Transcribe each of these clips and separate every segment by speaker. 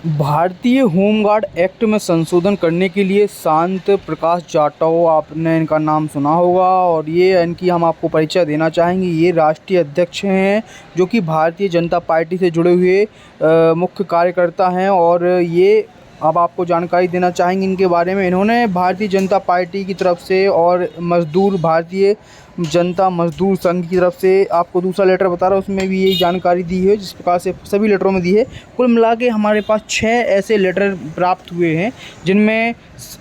Speaker 1: भारतीय home guard act में संशोधन करने के लिए शांत प्रकाश जाटव, आपने इनका नाम सुना होगा और ये इनकी हम आपको परिचय देना चाहेंगे। ये राष्ट्रीय अध्यक्ष हैं जो कि भारतीय जनता पार्टी से जुड़े हुए मुख्य कार्यकर्ता हैं और ये अब आपको जानकारी देना चाहेंगे इनके बारे में। इन्होंने भारतीय जनता पार्टी की तरफ से और भारतीय जनता मजदूर संघ की तरफ से, आपको दूसरा लेटर बता रहा हूँ उसमें भी यही जानकारी दी है जिस प्रकार से सभी लेटरों में दी है। कुल मिला के हमारे पास 6 ऐसे लेटर प्राप्त हुए हैं जिनमें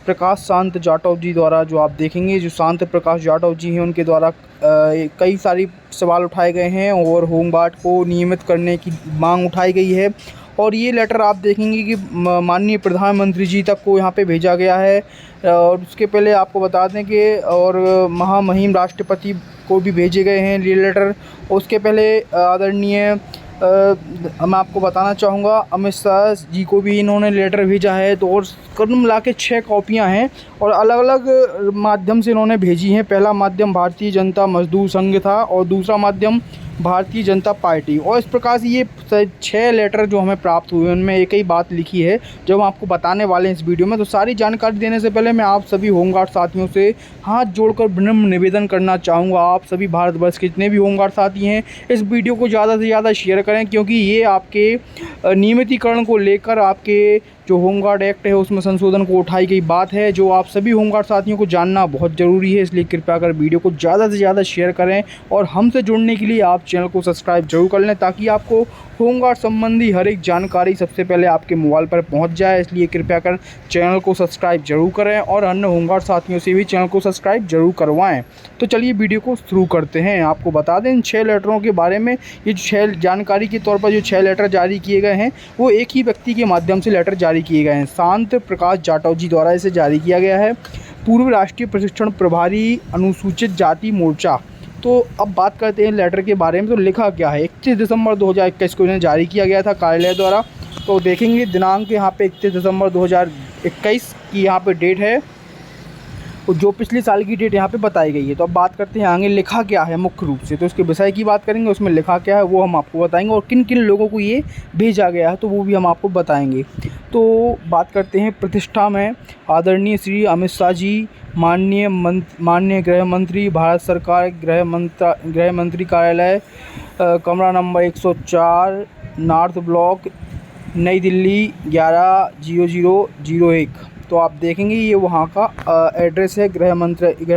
Speaker 1: प्रकाश शांत जाटव जी द्वारा, जो आप देखेंगे जो शांत प्रकाश जाटव जी हैं उनके द्वारा कई सारी सवाल उठाए गए हैं और होमगार्ड को नियमित करने की मांग उठाई गई है। और ये लेटर आप देखेंगे कि माननीय प्रधानमंत्री जी तक को यहाँ पे भेजा गया है। और उसके पहले आपको बता दें कि और महामहिम राष्ट्रपति को भी भेजे गए हैं ये लेटर। उसके पहले आदरणीय मैं आपको बताना चाहूँगा अमित शाह जी को भी इन्होंने लेटर भेजा है। तो और कुल मिला के 6 कॉपियाँ हैं और अलग अलग माध्यम से इन्होंने भेजी हैं। पहला माध्यम भारतीय जनता मजदूर संघ था और दूसरा माध्यम भारतीय जनता पार्टी। और इस प्रकार से ये 6 लेटर जो हमें प्राप्त हुए उनमें एक ही बात लिखी है जो हम आपको बताने वाले हैं इस वीडियो में। तो सारी जानकारी देने से पहले मैं आप सभी होमगार्ड साथियों से हाथ जोड़कर विनम्र निवेदन करना चाहूँगा, आप सभी भारतवर्ष के जितने भी होमगार्ड साथी हैं इस वीडियो को ज़्यादा से ज़्यादा शेयर करें, क्योंकि ये आपके नियमितीकरण को लेकर आपके जो होमगार्ड एक्ट है उसमें संशोधन को उठाई गई बात है जो आप सभी होमगार्ड साथियों को जानना बहुत ज़रूरी है। इसलिए कृपया कर वीडियो को ज़्यादा से ज़्यादा शेयर करें और हमसे जुड़ने के लिए आप चैनल को सब्सक्राइब जरूर कर लें ताकि आपको होमगार्ड संबंधी हर एक जानकारी सबसे पहले आपके मोबाइल पर पहुंच जाए। इसलिए कृपया कर चैनल को सब्सक्राइब जरूर करें और अन्य होमगार्ड साथियों से भी चैनल को सब्सक्राइब जरूर करवाएं। तो चलिए वीडियो को शुरू करते हैं। आपको बता दें इन 6 लेटरों के बारे में। ये 6 जानकारी के तौर पर जो 6 लेटर जारी किए गए हैं वो एक ही व्यक्ति के माध्यम से लेटर जारी किए गए हैं। शांत प्रकाश जाटव जी द्वारा इसे जारी किया गया है। पूर्व राष्ट्रीय प्रशिक्षण प्रभारी अनुसूचित जाति मोर्चा। तो अब बात करते हैं लेटर के बारे में। तो लिखा क्या है, 31 दिसंबर 2021 को इन्हें जारी किया गया था कार्यालय द्वारा। तो देखेंगे दिनांक यहाँ पे 31 दिसंबर 2021 की यहाँ पे डेट है और जो पिछले साल की डेट यहाँ पे बताई गई है। तो अब बात करते हैं आगे लिखा क्या है मुख्य रूप से। तो इसके विषय की बात करेंगे, उसमें लिखा क्या है वो हम आपको बताएंगे और किन किन लोगों को ये भेजा गया है तो वो भी हम आपको बताएंगे। तो बात करते हैं प्रतिष्ठा में आदरणीय श्री अमित शाह जी, माननीय गृह मंत्री, भारत सरकार, गृह मंत्री कार्यालय, कमरा नंबर 104, नॉर्थ ब्लॉक, नई दिल्ली 110001। तो आप देखेंगे ये वहाँ का एड्रेस है। गृह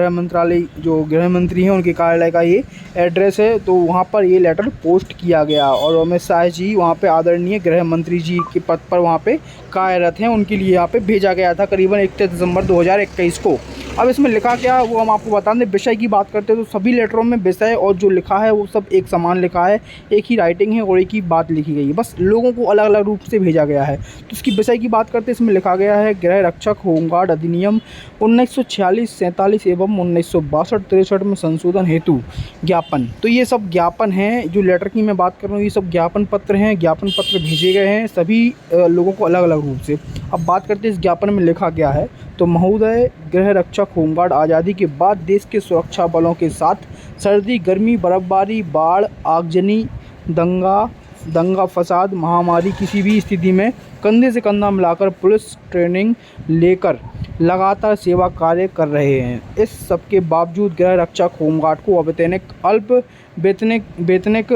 Speaker 1: मंत्रालय जो गृह मंत्री हैं उनके कार्यालय का ये एड्रेस है। तो वहाँ पर ये लेटर पोस्ट किया गया और अमित शाह जी वहाँ पे आदरणीय गृह मंत्री जी के पद पर वहाँ पे कार्यरत हैं, उनके लिए यहाँ पे भेजा गया था करीबन 31 दिसंबर 2021 को। अब इसमें लिखा क्या है वो हम आपको बता दें। विषय की बात करते हैं तो सभी लेटरों में विषय और जो लिखा है वो सब एक समान लिखा है, एक ही राइटिंग है और एक ही बात लिखी गई है, बस लोगों को अलग अलग रूप से भेजा गया है। तो इसकी विषय की बात करते हैं, इसमें लिखा गया है गृह रक्षक होमगार्ड अधिनियम 1946-47 एवं 1962-63 में संशोधन हेतु ज्ञापन। तो ये सब ज्ञापन हैं, जो लेटर की मैं बात कर रहा हूँ ये सब ज्ञापन पत्र हैं। ज्ञापन पत्र भेजे गए हैं सभी लोगों को अलग अलग रूप से। अब बात करते हैं इस ज्ञापन में लिखा क्या है। तो महोदय, गृह रक्षक होमगार्ड आज़ादी के बाद देश के सुरक्षा बलों के साथ सर्दी, गर्मी, बर्फबारी, बाढ़, आगजनी, दंगा फसाद, महामारी किसी भी स्थिति में कंधे से कंधा मिलाकर पुलिस ट्रेनिंग लेकर लगातार सेवा कार्य कर रहे हैं। इस सब के बावजूद गृह रक्षक होमगार्ड को अवैतनिक, अल्प वेतनिक,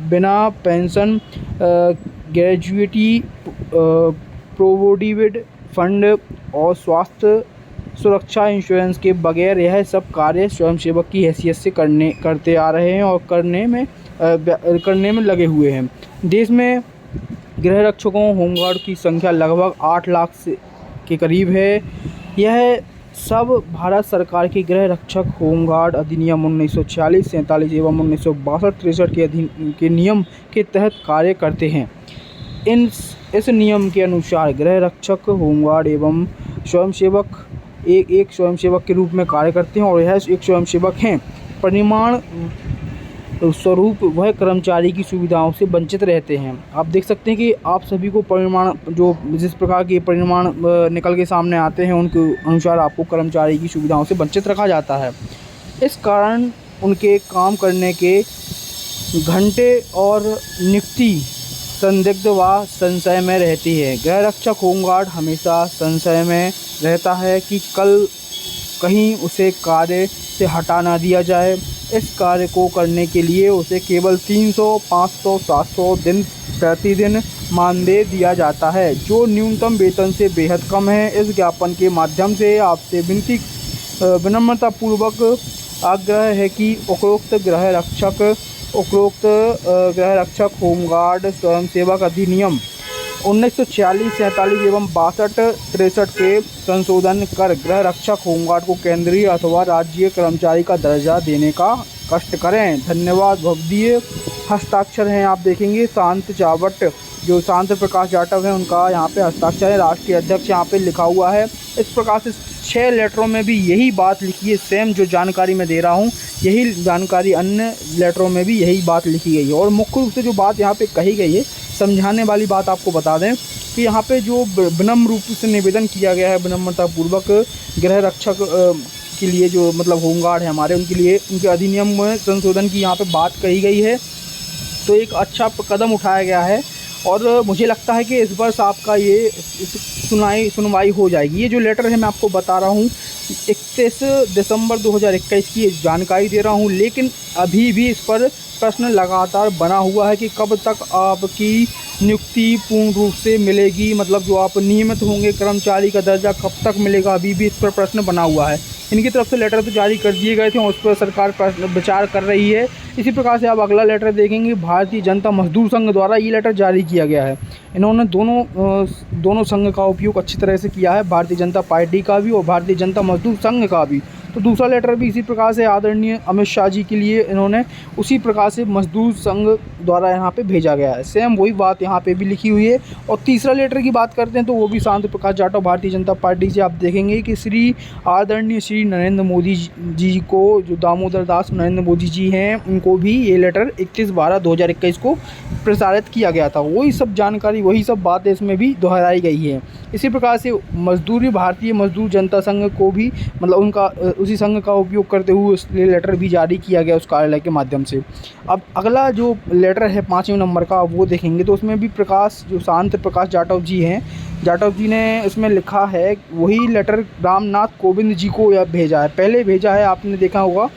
Speaker 1: बिना पेंशन, ग्रेजुएटी, प्रोविडेंट फंड और स्वास्थ्य सुरक्षा इंश्योरेंस के बगैर यह सब कार्य स्वयंसेवक की हैसियत से करते आ रहे हैं और करने में लगे हुए हैं। देश में गृह रक्षकों होमगार्ड की संख्या लगभग 8 लाख के करीब है। यह सब भारत सरकार के गृह रक्षक होमगार्ड अधिनियम 1946-47 एवं 1962-63 के नियम के तहत कार्य करते हैं। इस नियम के अनुसार गृह रक्षक होमगार्ड एवं स्वयंसेवक एक स्वयंसेवक के रूप में कार्य करते हैं और यह एक स्वयंसेवक हैं। परिमाण स्वरूप वह कर्मचारी की सुविधाओं से वंचित रहते हैं। आप देख सकते हैं कि आप सभी को परिमाण जो जिस प्रकार के परिमाण निकल के सामने आते हैं उनके अनुसार आपको कर्मचारी की सुविधाओं से वंचित रखा जाता है। इस कारण उनके काम करने के घंटे और नियुक्ति संदिग्ध व संशय में रहती है। गृह रक्षक होमगार्ड हमेशा संशय में रहता है कि कल कहीं उसे कार्य से हटा ना दिया जाए। इस कार्य को करने के लिए उसे केवल 300, 500, 700 दिन प्रतिदिन मानदेय दिया जाता है, जो न्यूनतम वेतन से बेहद कम है। इस ज्ञापन के माध्यम से आपसे विनम्रतापूर्वक आग्रह है कि उपरोक्त गृह रक्षक होमगार्ड स्वयंसेवक अधिनियम 1946, 47 एवं 62, 63 के संशोधन कर गृह रक्षक होमगार्ड को केंद्रीय अथवा राज्य कर्मचारी का दर्जा देने का कष्ट करें। धन्यवाद। भवदीय हस्ताक्षर हैं, आप देखेंगे शांत जावट, जो शांत प्रकाश जाटव है उनका यहाँ पे हस्ताक्षर है। राष्ट्रीय अध्यक्ष यहाँ पे लिखा हुआ है। इस प्रकार से 6 लेटरों में भी यही बात लिखी है। सेम जो जानकारी मैं दे रहा हूँ यही जानकारी अन्य लेटरों में भी यही बात लिखी गई है। और मुख्य रूप से जो बात यहाँ पे कही गई है, समझाने वाली बात आपको बता दें कि यहाँ पे जो विनम्र रूप से निवेदन किया गया है, विनम्रतापूर्वक गृह रक्षक के लिए जो मतलब होमगार्ड है हमारे, उनके लिए उनके अधिनियम में संशोधन की यहाँ पे बात कही गई है। तो एक अच्छा कदम उठाया गया है और मुझे लगता है कि इस वर्ष आपका ये सुनवाई हो जाएगी। ये जो लेटर है मैं आपको बता रहा हूँ 31 दिसंबर 2021 की जानकारी दे रहा हूँ, लेकिन अभी भी इस पर प्रश्न लगातार बना हुआ है कि कब तक आपकी नियुक्ति पूर्ण रूप से मिलेगी, मतलब जो आप नियमित होंगे कर्मचारी का दर्जा कब तक मिलेगा, अभी भी इस पर प्रश्न बना हुआ है। इनकी तरफ से लेटर तो जारी कर दिए गए थे और उस पर सरकार विचार कर रही है। इसी प्रकार से आप अगला लेटर देखेंगे, भारतीय जनता मजदूर संघ द्वारा ये लेटर जारी किया गया है। इन्होंने दोनों संघ का उपयोग अच्छी तरह से किया है, भारतीय जनता पार्टी का भी और भारतीय जनता मजदूर संघ का भी। तो दूसरा लेटर भी इसी प्रकार से आदरणीय अमित शाह जी के लिए इन्होंने उसी प्रकार से मजदूर संघ द्वारा यहाँ पे भेजा गया है। सेम वही बात यहाँ पे भी लिखी हुई है। और तीसरा लेटर की बात करते हैं तो वो भी शांति प्रकाश जाटव भारतीय जनता पार्टी से। आप देखेंगे कि आदरणीय श्री नरेंद्र मोदी जी को, जो दामोदर दास नरेंद्र मोदी जी हैं, उनको भी ये लेटर 31/12/2021 को प्रसारित किया गया था। वही सब जानकारी, वही सब बातें इसमें भी दोहराई गई है। इसी प्रकार से भारतीय मजदूर जनता संघ को भी मतलब उनका उसी संघ का उपयोग करते हुए उस लेटर भी जारी किया गया उस कार्यालय के माध्यम से। अब अगला जो लेटर है 5वें नंबर का, वो देखेंगे तो उसमें भी जो शांत प्रकाश जाटव जी हैं, जाटव जी ने इसमें लिखा है, वही लेटर रामनाथ कोविंद जी को भेजा है। पहले भेजा है, आपने देखा होगा,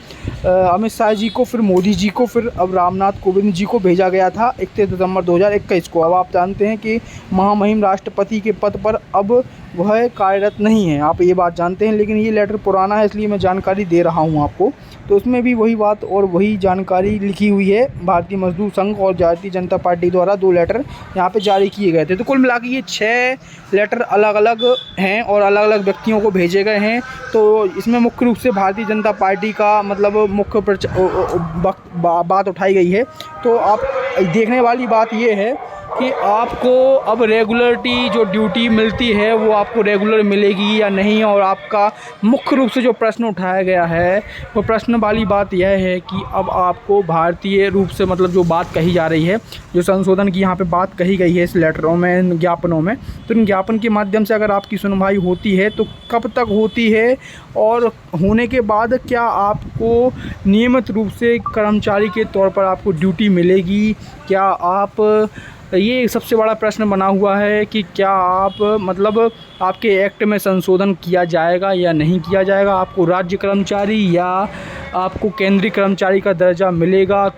Speaker 1: अमित शाह जी को, फिर मोदी जी को, फिर अब रामनाथ कोविंद जी को भेजा गया था 31 दिसंबर 2021 को। अब आप जानते हैं कि महामहिम राष्ट्रपति के पद पर अब वह कार्यरत नहीं है, आप ये बात जानते हैं, लेकिन ये लेटर पुराना है इसलिए मैं जानकारी दे रहा हूँ आपको। तो उसमें भी वही बात और वही जानकारी लिखी हुई है। भारतीय मजदूर संघ और भारतीय जनता पार्टी द्वारा 2 लेटर यहाँ पे जारी किए गए थे। तो कुल मिला के ये 6 लेटर अलग अलग हैं और अलग अलग व्यक्तियों को भेजे गए हैं। तो इसमें मुख्य रूप से भारतीय जनता पार्टी का मतलब मुख्य बात उठाई गई है। तो आप देखने वाली बात ये है कि आपको अब रेगुलरिटी जो ड्यूटी मिलती है वो आपको रेगुलर मिलेगी या नहीं। और आपका मुख्य रूप से जो प्रश्न उठाया गया है वो प्रश्न वाली बात यह है कि अब आपको भारतीय रूप से मतलब जो बात कही जा रही है, जो संशोधन की यहाँ पे बात कही गई है इस लेटरों में, इन ज्ञापनों में, तो इन ज्ञापन के माध्यम से अगर आपकी सुनवाई होती है तो कब तक होती है और होने के बाद क्या आपको नियमित रूप से कर्मचारी के तौर पर आपको ड्यूटी मिलेगी, क्या आप, ये सबसे बड़ा प्रश्न बना हुआ है कि क्या आप मतलब आपके एक्ट में संशोधन किया जाएगा या नहीं किया जाएगा, आपको राज्य कर्मचारी या आपको केंद्रीय कर्मचारी का दर्जा मिलेगा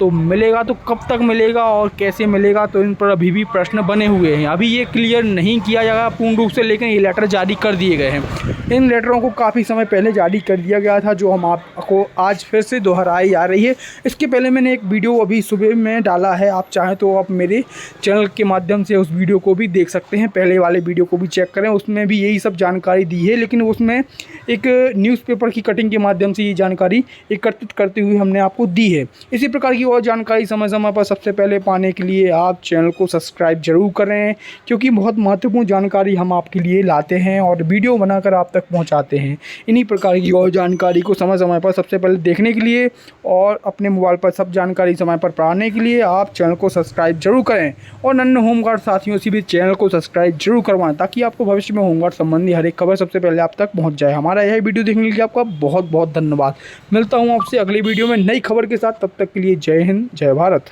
Speaker 1: तो कब तक मिलेगा और कैसे मिलेगा। तो इन पर अभी भी प्रश्न बने हुए हैं। अभी ये क्लियर नहीं किया जाएगा पूर्ण रूप से, लेकिन ये लेटर जारी कर दिए गए हैं। इन लेटरों को काफ़ी समय पहले जारी कर दिया गया था, जो हम आपको आज फिर से दोहराई जा रही है। इसके पहले मैंने एक वीडियो अभी सुबह में डाला है, आप चाहें तो आप मेरे चैनल के माध्यम से उस वीडियो को भी देख सकते हैं, पहले वाले वीडियो को भी चेक करें, उसमें भी यही सब जानकारी दी है। लेकिन उसमें एक न्यूज़पेपर की कटिंग के माध्यम से ये जानकारी एकत्रित करते हुए हमने आपको दी है। इसी प्रकार की और जानकारी समय समय पर सबसे पहले पाने के लिए आप चैनल को सब्सक्राइब जरूर करें, क्योंकि बहुत महत्वपूर्ण जानकारी हम आपके लिए लाते हैं और वीडियो बनाकर आप तक पहुंचाते हैं। इन्हीं प्रकार की और जानकारी को समय समय पर सबसे पहले देखने के लिए और अपने मोबाइल पर सब जानकारी समय पर पाने के लिए आप चैनल को सब्सक्राइब जरूर करें और अन्य होमगार्ड साथियों से भी चैनल को सब्सक्राइब जरूर करवाएं, ताकि आपको भविष्य में होमगार्ड संबंधी हर एक खबर सबसे पहले आप तक पहुंच जाए। हमारा यह वीडियो देखने के लिए आपका बहुत बहुत धन्यवाद। मिलता हूं आपसे अगली वीडियो में नई खबर के साथ, तब तक के लिए जय हिंद, जय भारत।